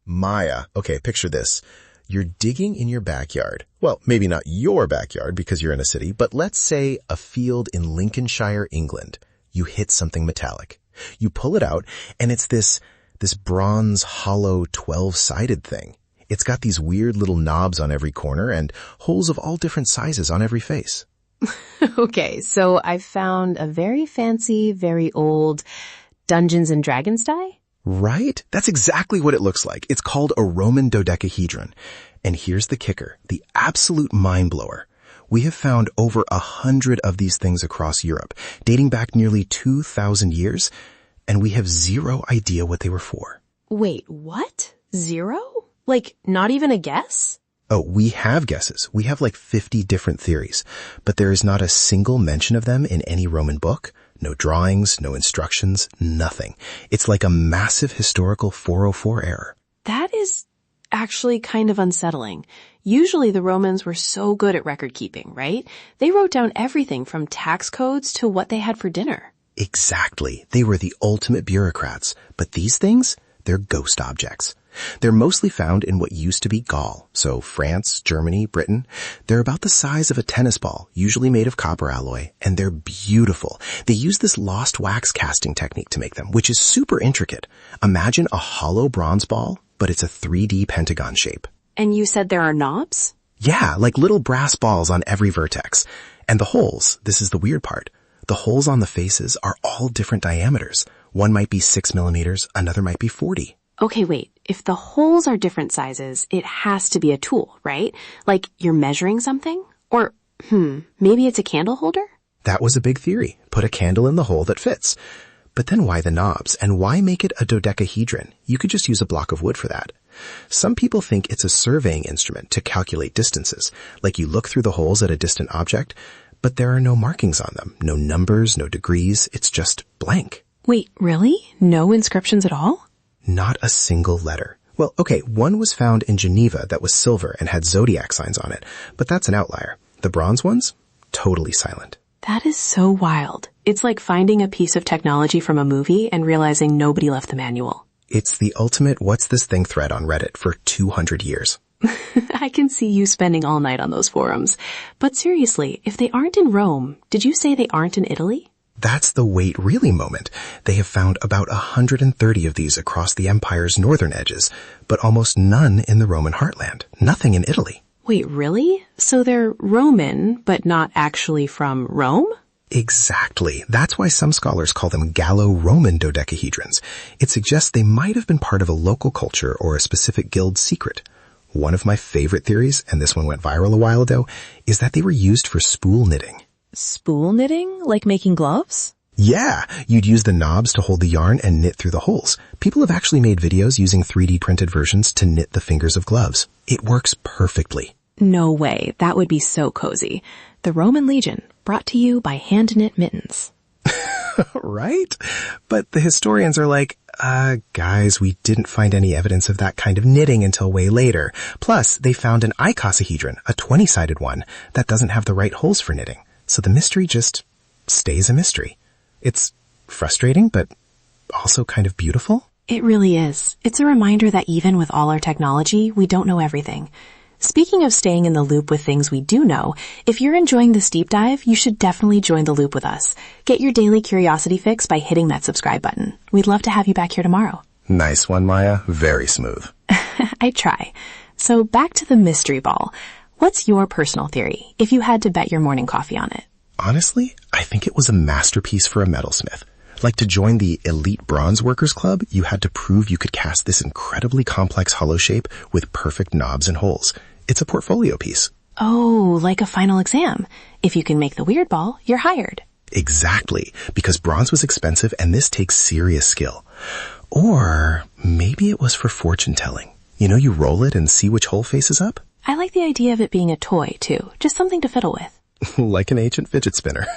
Maya, okay, picture this. You're digging in your backyard. Well, maybe not your backyard because you're in a city, but let's say a field in Lincolnshire, England. You hit something metallic. You pull it out, and it's this bronze, hollow, 12-sided thing. It's got these weird little knobs on every corner and holes of all different sizes on every face. Okay, so I found a very fancy, very old Dungeons and Dragons die? Right? That's exactly what it looks like. It's called a Roman dodecahedron. And here's the kicker, the absolute mind blower. We have found over 100 of these things across Europe, dating back nearly 2,000 years, and we have zero idea what they were for. Wait, what? Zero? Like, not even a guess? Oh, we have guesses. We have like 50 different theories, but there is not a single mention of them in any Roman book. No drawings, no instructions, nothing. It's like a massive historical 404 error. That is actually kind of unsettling. Usually the Romans were so good at record keeping, right? They wrote down everything from tax codes to what they had for dinner. Exactly. They were the ultimate bureaucrats. But these things, they're ghost objects. They're mostly found in what used to be Gaul, so France, Germany, Britain. They're about the size of a tennis ball, usually made of copper alloy, and they're beautiful. They use this lost wax casting technique to make them, which is super intricate. Imagine a hollow bronze ball, but it's a 3D pentagon shape. And you said there are knobs? Yeah, like little brass balls on every vertex. And the holes, this is the weird part. The holes on the faces are all different diameters. One might be 6 millimeters, another might be 40. Okay, wait. If the holes are different sizes, it has to be a tool, right? Like you're measuring something? Or, maybe it's a candle holder? That was a big theory. Put a candle in the hole that fits. But then why the knobs? And why make it a dodecahedron? You could just use a block of wood for that. Some people think it's a surveying instrument to calculate distances. Like you look through the holes at a distant object, but there are no markings on them. No numbers, no degrees. It's just blank. Wait, really? No inscriptions at all? Not a single letter. Well, okay, one was found in Geneva that was silver and had zodiac signs on it, but that's an outlier. The bronze ones? Totally silent. That is so wild. It's like finding a piece of technology from a movie and realizing nobody left the manual. It's the ultimate what's this thing thread on Reddit for 200 years. I can see you spending all night on those forums. But seriously, if they aren't in Rome, did you say they aren't in Italy? That's the wait really moment. They have found about 130 of these across the empire's northern edges, but almost none in the Roman heartland. Nothing in Italy. Wait, really? So they're Roman, but not actually from Rome? Exactly. That's why some scholars call them Gallo-Roman dodecahedrons. It suggests they might have been part of a local culture or a specific guild's secret. One of my favorite theories, and this one went viral a while ago, is that they were used for spool knitting. Spool knitting? Like making gloves? Yeah, you'd use the knobs to hold the yarn and knit through the holes. People have actually made videos using 3D printed versions to knit the fingers of gloves. It works perfectly. No way. That would be so cozy. The Roman Legion, brought to you by hand-knit mittens. Right? But the historians are like, guys, we didn't find any evidence of that kind of knitting until way later. Plus, they found an icosahedron, a 20-sided one, that doesn't have the right holes for knitting. So the mystery just stays a mystery. It's frustrating, but also kind of beautiful. It really is. It's a reminder that even with all our technology, we don't know everything. Speaking of staying in the loop with things we do know, if you're enjoying this deep dive, you should definitely join the loop with us. Get your daily curiosity fix by hitting that subscribe button. We'd love to have you back here tomorrow. Nice one, Maya. Very smooth. I try. So back to the mystery ball. What's your personal theory if you had to bet your morning coffee on it? Honestly, I think it was a masterpiece for a metalsmith. Like to join the elite bronze workers club, you had to prove you could cast this incredibly complex hollow shape with perfect knobs and holes. It's a portfolio piece. Oh, like a final exam. If you can make the weird ball, you're hired. Exactly, because bronze was expensive and this takes serious skill. Or maybe it was for fortune telling. You know, you roll it and see which hole faces up? I like the idea of it being a toy, too. Just something to fiddle with. Like an ancient fidget spinner.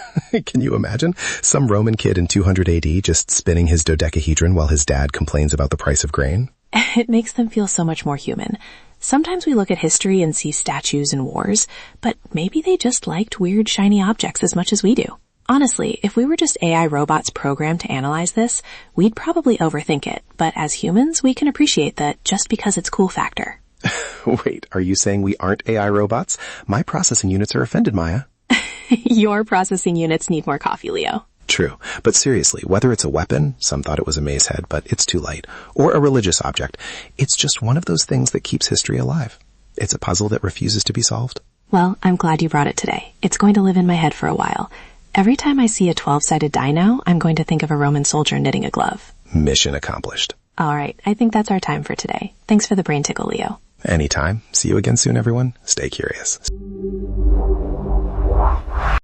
Can you imagine? Some Roman kid in 200 AD just spinning his dodecahedron while his dad complains about the price of grain? It makes them feel so much more human. Sometimes we look at history and see statues and wars, but maybe they just liked weird shiny objects as much as we do. Honestly, if we were just AI robots programmed to analyze this, we'd probably overthink it. But as humans, we can appreciate the just because it's cool factor. Wait, are you saying we aren't AI robots? My processing units are offended, Maya. Your processing units need more coffee, Leo. True. But seriously, whether it's a weapon, some thought it was a mace head, but it's too light, or a religious object, it's just one of those things that keeps history alive. It's a puzzle that refuses to be solved. Well, I'm glad you brought it today. It's going to live in my head for a while. Every time I see a 12-sided die now, I'm going to think of a Roman soldier knitting a glove. Mission accomplished. All right, I think that's our time for today. Thanks for the brain tickle, Leo. Anytime. See you again soon, everyone. Stay curious.